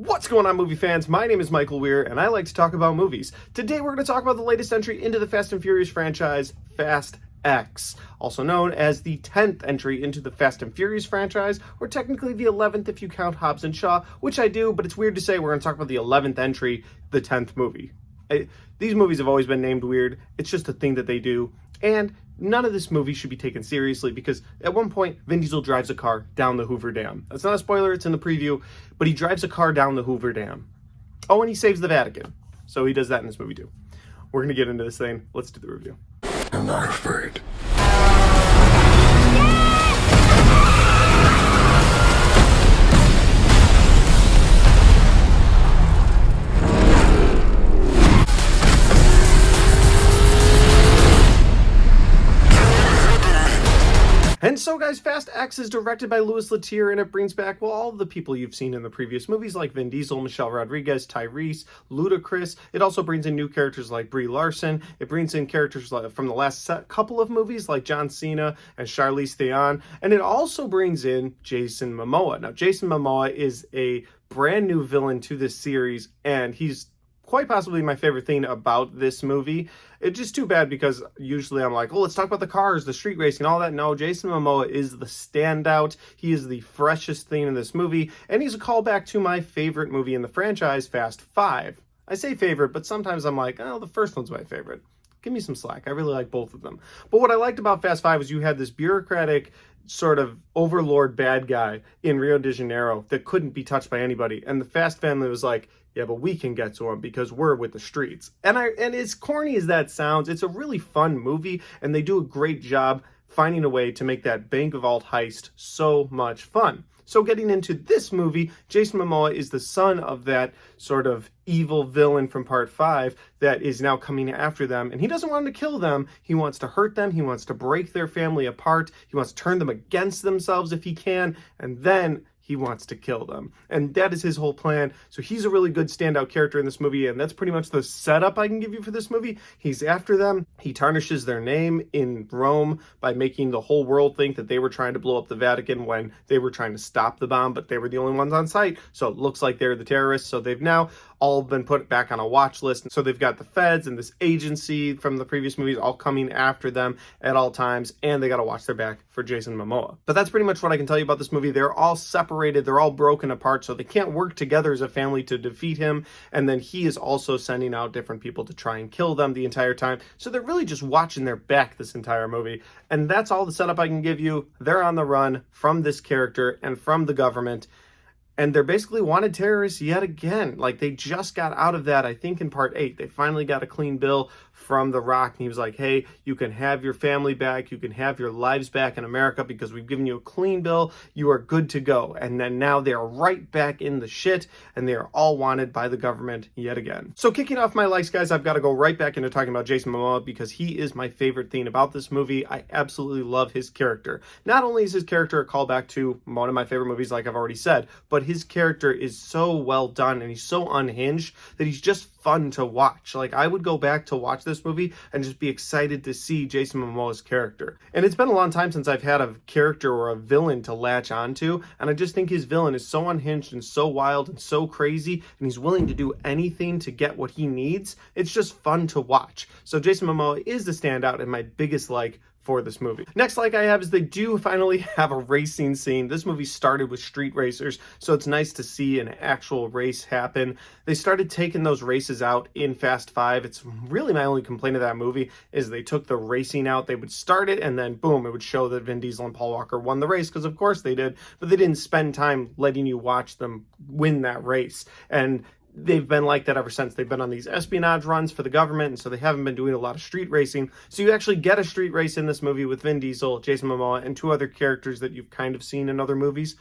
What's going on, movie fans? My name is Michael Weer, and I like to talk about movies. Today we're going to talk about the latest entry into the Fast and Furious franchise, Fast X, also known as the 10th entry into the Fast and Furious franchise, or technically the 11th if you count Hobbs and Shaw, which I do, but it's weird to say we're going to talk about the 11th entry, the 10th movie. These movies have always been named weird. It's just a thing that they do, and none of this movie should be taken seriously because at one point, Vin Diesel drives a car down the Hoover Dam. That's not a spoiler, it's in the preview, but he drives a car down the Hoover Dam. Oh, and he saves the Vatican. So he does that in this movie too. We're going to get into this thing. Let's do the review. I'm not afraid. And so, guys, Fast X is directed by Louis Leterrier, and it brings back, well, all of the people you've seen in the previous movies, like Vin Diesel, Michelle Rodriguez, Tyrese, Ludacris. It also brings in new characters like Brie Larson. It brings in characters from the last couple of movies, like John Cena and Charlize Theron. And it also brings in Jason Momoa. Now, Jason Momoa is a brand new villain to this series, and he's quite possibly my favorite thing about this movie. It's just too bad because usually I'm like, oh, let's talk about the cars, the street racing, all that. No, Jason Momoa is the standout. He is the freshest thing in this movie, and he's a callback to my favorite movie in the franchise, Fast 5. I say favorite, but sometimes I'm like, oh, the first one's my favorite. Give me some slack. I really like both of them. But what I liked about Fast 5 is you had this bureaucratic sort of overlord bad guy in Rio de Janeiro that couldn't be touched by anybody. And the Fast family was like, yeah, but we can get to him because we're with the streets. And as corny as that sounds, it's a really fun movie, and they do a great job finding a way to make that bank vault heist so much fun. So getting into this movie, Jason Momoa is the son of that sort of evil villain from Part 5 that is now coming after them. And he doesn't want to kill them. He wants to hurt them. He wants to break their family apart. He wants to turn them against themselves if he can. And then he wants to kill them. And that is his whole plan. So he's a really good standout character in this movie, and that's pretty much the setup I can give you for this movie. He's after them. He tarnishes their name in Rome by making the whole world think that they were trying to blow up the Vatican when they were trying to stop the bomb, but they were the only ones on site. So it looks like they're the terrorists. So they've now all been put back on a watch list. So they've got the feds and this agency from the previous movies all coming after them at all times, and they got to watch their back for Jason Momoa. But that's pretty much what I can tell you about this movie. They're all separated. They're all broken apart, so they can't work together as a family to defeat him. And then he is also sending out different people to try and kill them the entire time. So they're really just watching their back this entire movie. And that's all the setup I can give you. They're on the run from this character and from the government. And they're basically wanted terrorists yet again. Like, they just got out of that, I think, in Part 8. They finally got a clean bill from The Rock. And he was like, hey, you can have your family back. You can have your lives back in America because we've given you a clean bill. You are good to go. And then now they are right back in the shit. And they are all wanted by the government yet again. So kicking off my likes, guys, I've got to go right back into talking about Jason Momoa because he is my favorite thing about this movie. I absolutely love his character. Not only is his character a callback to one of my favorite movies, like I've already said, but his character is so well done and he's so unhinged that he's just fun to watch. Like, I would go back to watch this movie and just be excited to see Jason Momoa's character. And it's been a long time since I've had a character or a villain to latch onto, and I just think his villain is so unhinged and so wild and so crazy, and he's willing to do anything to get what he needs. It's just fun to watch. So Jason Momoa is the standout and my biggest like for this movie. Next like I have is they do finally have a racing scene. This movie started with street racers, so it's nice to see an actual race happen. They started taking those races out in Fast 5. It's really my only complaint of that movie is they took the racing out. They would start it and then boom, it would show that Vin Diesel and Paul Walker won the race because of course they did, but they didn't spend time letting you watch them win that race. And they've been like that ever since. They've been on these espionage runs for the government, and so they haven't been doing a lot of street racing. So you actually get a street race in this movie with Vin Diesel, Jason Momoa, and two other characters that you've kind of seen in other movies.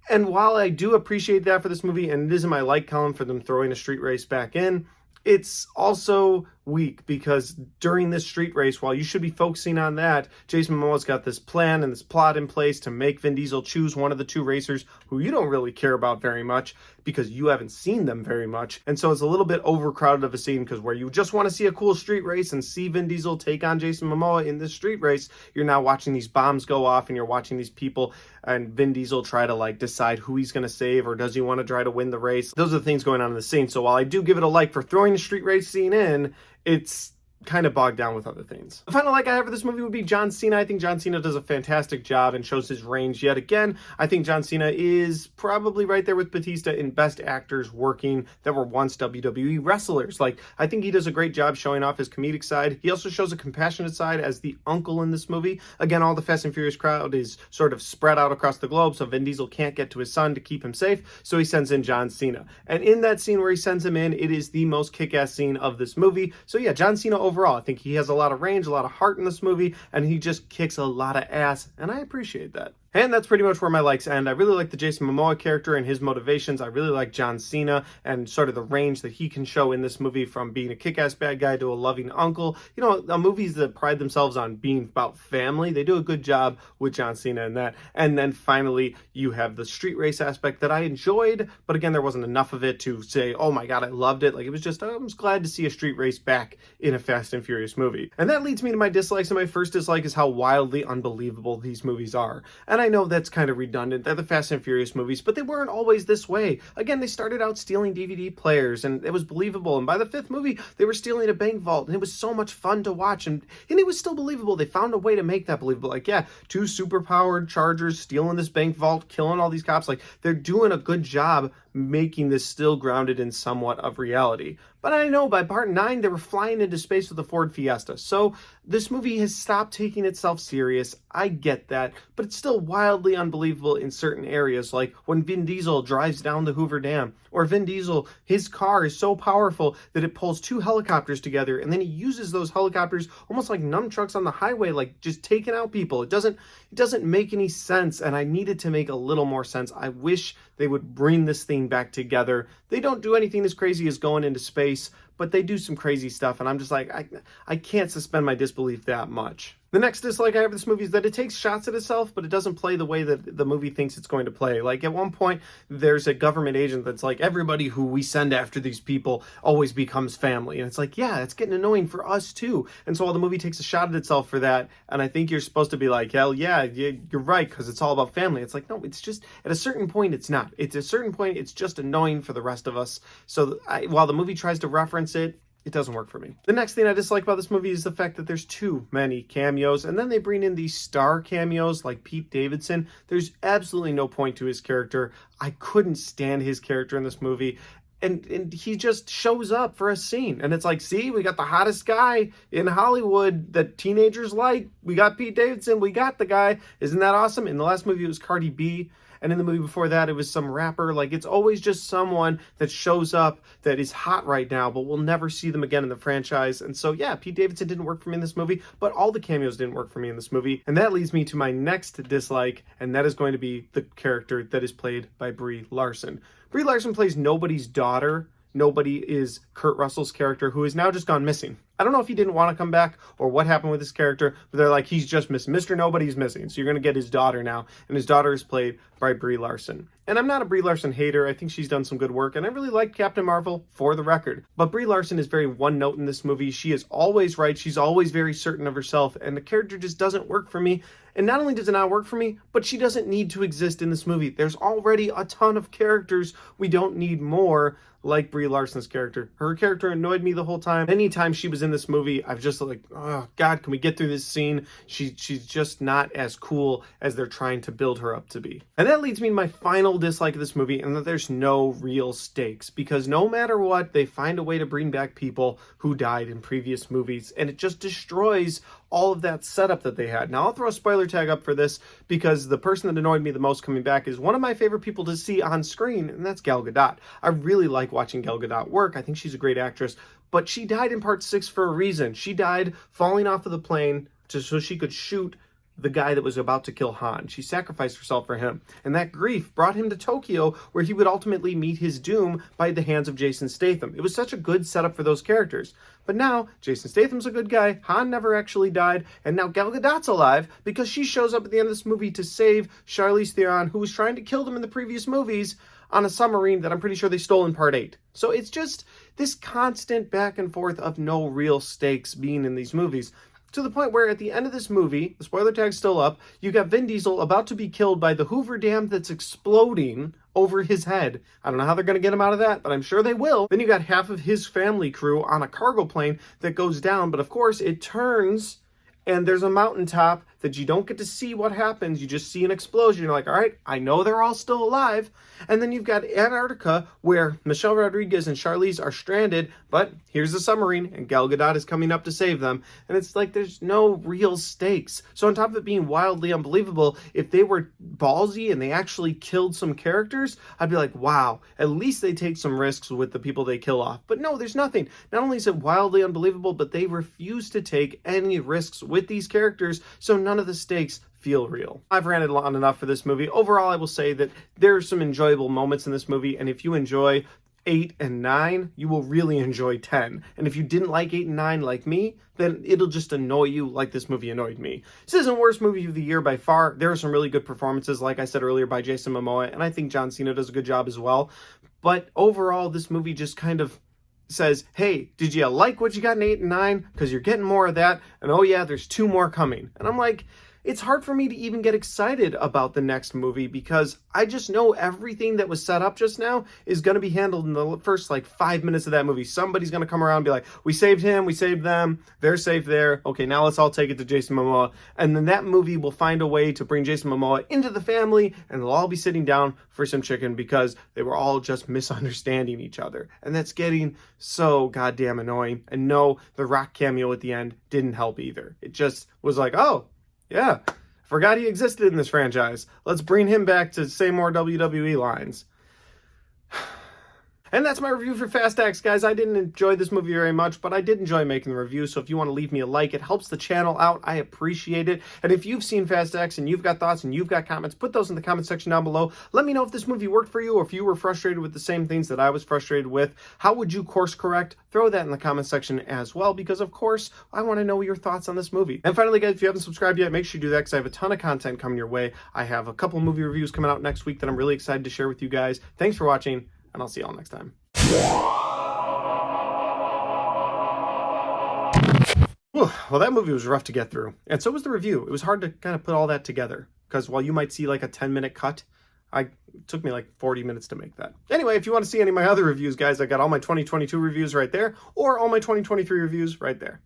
And while I do appreciate that for this movie, and it is in my like column for them throwing a street race back in, it's also weak, because during this street race, while you should be focusing on that, Jason Momoa's got this plan and this plot in place to make Vin Diesel choose one of the two racers who you don't really care about very much because you haven't seen them very much. And so it's a little bit overcrowded of a scene, because where you just want to see a cool street race and see Vin Diesel take on Jason Momoa in this street race, you're now watching these bombs go off and you're watching these people and Vin Diesel try to like decide who he's going to save, or does he want to try to win the race. Those are the things going on in the scene. So while I do give it a like for throwing the street race scene in, it's kind of bogged down with other things. The final like I have for this movie would be John Cena. I think John Cena does a fantastic job and shows his range yet again. I think John Cena is probably right there with Batista in best actors working that were once WWE wrestlers. Like, I think he does a great job showing off his comedic side. He also shows a compassionate side as the uncle in this movie. Again, all the Fast and Furious crowd is sort of spread out across the globe, so Vin Diesel can't get to his son to keep him safe, so he sends in John Cena. And in that scene where he sends him in, it is the most kick-ass scene of this movie. So yeah, John Cena overall, I think he has a lot of range, a lot of heart in this movie, and he just kicks a lot of ass, and I appreciate that. And that's pretty much where my likes end. I really like the Jason Momoa character and his motivations. I really like John Cena and sort of the range that he can show in this movie, from being a kick-ass bad guy to a loving uncle. You know, movies that pride themselves on being about family, they do a good job with John Cena in that. And then finally, you have the street race aspect that I enjoyed, but again, there wasn't enough of it to say, oh my god, I loved it. Like, it was just, I was glad to see a street race back in a Fast and Furious movie. And that leads me to my dislikes, and my first dislike is how wildly unbelievable these movies are. And I know that's kind of redundant. They're the Fast and Furious movies, but they weren't always this way. Again, they started out stealing DVD players, and it was believable. And by the fifth movie, they were stealing a bank vault, and it was so much fun to watch, and it was still believable. They found a way to make that believable. Like, yeah, two super-powered Chargers stealing this bank vault, killing all these cops. Like, they're doing a good job making this still grounded in somewhat of reality. But I know by part 9, they were flying into space with a Ford Fiesta. So this movie has stopped taking itself serious. I get that, but it's still wildly unbelievable in certain areas, like when Vin Diesel drives down the Hoover Dam, or Vin Diesel, his car is so powerful that it pulls two helicopters together, and then he uses those helicopters almost like nunchucks on the highway, like just taking out people. It doesn't make any sense, and I need it to make a little more sense. I wish they would bring this thing back together. They don't do anything as crazy as going into space, but they do some crazy stuff, and I'm just like, I can't suspend my disbelief that much. The next dislike I have of this movie is that it takes shots at itself, but it doesn't play the way that the movie thinks it's going to play. Like, at one point, there's a government agent that's like, everybody who we send after these people always becomes family. And it's like, yeah, it's getting annoying for us too. And so while the movie takes a shot at itself for that, and I think you're supposed to be like, hell yeah, you're right, because it's all about family. It's like, no, it's just, at a certain point, it's not. At a certain point, it's just annoying for the rest of us. So while the movie tries to reference it, it doesn't work for me. The next thing I dislike about this movie is the fact that there's too many cameos, and then they bring in these star cameos like Pete Davidson. There's absolutely no point to his character. I couldn't stand his character in this movie. And he just shows up for a scene. And it's like, see, we got the hottest guy in Hollywood that teenagers like. We got Pete Davidson. We got the guy. Isn't that awesome? In the last movie, it was Cardi B. And in the movie before that, it was some rapper. Like, it's always just someone that shows up that is hot right now, but we'll never see them again in the franchise. And so, yeah, Pete Davidson didn't work for me in this movie, but all the cameos didn't work for me in this movie. And that leads me to my next dislike, and that is going to be the character that is played by Brie Larson. Brie Larson plays nobody's daughter. Nobody is Kurt Russell's character, who has now just gone missing. I don't know if he didn't want to come back or what happened with his character, but they're like, he's just missing. Mr. Nobody's missing. So you're going to get his daughter now, and his daughter is played by Brie Larson. And I'm not a Brie Larson hater. I think she's done some good work, and I really like Captain Marvel, for the record. But Brie Larson is very one note in this movie. She is always right. She's always very certain of herself, and the character just doesn't work for me. And not only does it not work for me, but she doesn't need to exist in this movie. There's already a ton of characters. We don't need more, like Brie Larson's character. Her character annoyed me the whole time. Anytime she was in this movie, I've just like, oh God, can we get through this scene? She's just not as cool as they're trying to build her up to be. And that leads me to my final dislike of this movie, and that there's no real stakes, because no matter what, they find a way to bring back people who died in previous movies, and it just destroys all of that setup that they had. Now, I'll throw a spoiler tag up for this, because the person that annoyed me the most coming back is one of my favorite people to see on screen, and that's Gal Gadot. I really like watching Gal Gadot work. I think she's a great actress, but she died in part 6 for a reason. She died falling off of the plane so she could shoot the guy that was about to kill Han. She sacrificed herself for him. And that grief brought him to Tokyo, where he would ultimately meet his doom by the hands of Jason Statham. It was such a good setup for those characters. But now, Jason Statham's a good guy, Han never actually died, and now Gal Gadot's alive because she shows up at the end of this movie to save Charlize Theron, who was trying to kill them in the previous movies, on a submarine that I'm pretty sure they stole in Part 8. So it's just this constant back and forth of no real stakes being in these movies. To the point where at the end of this movie, the spoiler tag's still up, you got Vin Diesel about to be killed by the Hoover Dam that's exploding over his head. I don't know how they're going to get him out of that, but I'm sure they will. Then you got half of his family crew on a cargo plane that goes down, but of course it turns and there's a mountaintop that you don't get to see what happens. You just see an explosion. You're like, all right, I know they're all still alive. And then you've got Antarctica, where Michelle Rodriguez and Charlize are stranded, but here's the submarine, and Gal Gadot is coming up to save them. And it's like there's no real stakes. So on top of it being wildly unbelievable, if they were ballsy and they actually killed some characters, I'd be like, wow, at least they take some risks with the people they kill off. But no, there's nothing. Not only is it wildly unbelievable, but they refuse to take any risks with these characters, so none of the stakes feel real. I've ranted on enough for this movie. Overall, I will say that there are some enjoyable moments in this movie, and if you enjoy 8 and 9, you will really enjoy 10. And if you didn't like 8 and 9 like me, then it'll just annoy you like this movie annoyed me. This isn't worst movie of the year by far. There are some really good performances, like I said earlier, by Jason Momoa, and I think John Cena does a good job as well. But overall, this movie just kind of says, hey, did you like what you got in 8 and 9? Because you're getting more of that, and oh yeah, there's 2 more coming. And I'm like, it's hard for me to even get excited about the next movie because I just know everything that was set up just now is going to be handled in the first 5 minutes of that movie. Somebody's going to come around and be like, we saved him, we saved them, they're safe there. Okay, now let's all take it to Jason Momoa. And then that movie will find a way to bring Jason Momoa into the family, and they'll all be sitting down for some chicken because they were all just misunderstanding each other. And that's getting so goddamn annoying. And no, the Rock cameo at the end didn't help either. It just was like, oh, yeah, forgot he existed in this franchise. Let's bring him back to say more WWE lines. And that's my review for Fast X, guys. I didn't enjoy this movie very much, but I did enjoy making the review, so if you want to leave me a like, it helps the channel out. I appreciate it. And if you've seen Fast X and you've got thoughts and you've got comments, put those in the comment section down below. Let me know if this movie worked for you or if you were frustrated with the same things that I was frustrated with. How would you course correct? Throw that in the comment section as well, because of course, I want to know your thoughts on this movie. And finally, guys, if you haven't subscribed yet, make sure you do that because I have a ton of content coming your way. I have a couple movie reviews coming out next week that I'm really excited to share with you guys. Thanks for watching, and I'll see you all next time. Well, that movie was rough to get through, and so was the review. It was hard to kind of put all that together, because while you might see like a 10-minute cut, it took me like 40 minutes to make that. Anyway, if you want to see any of my other reviews, guys, I got all my 2022 reviews right there, or all my 2023 reviews right there.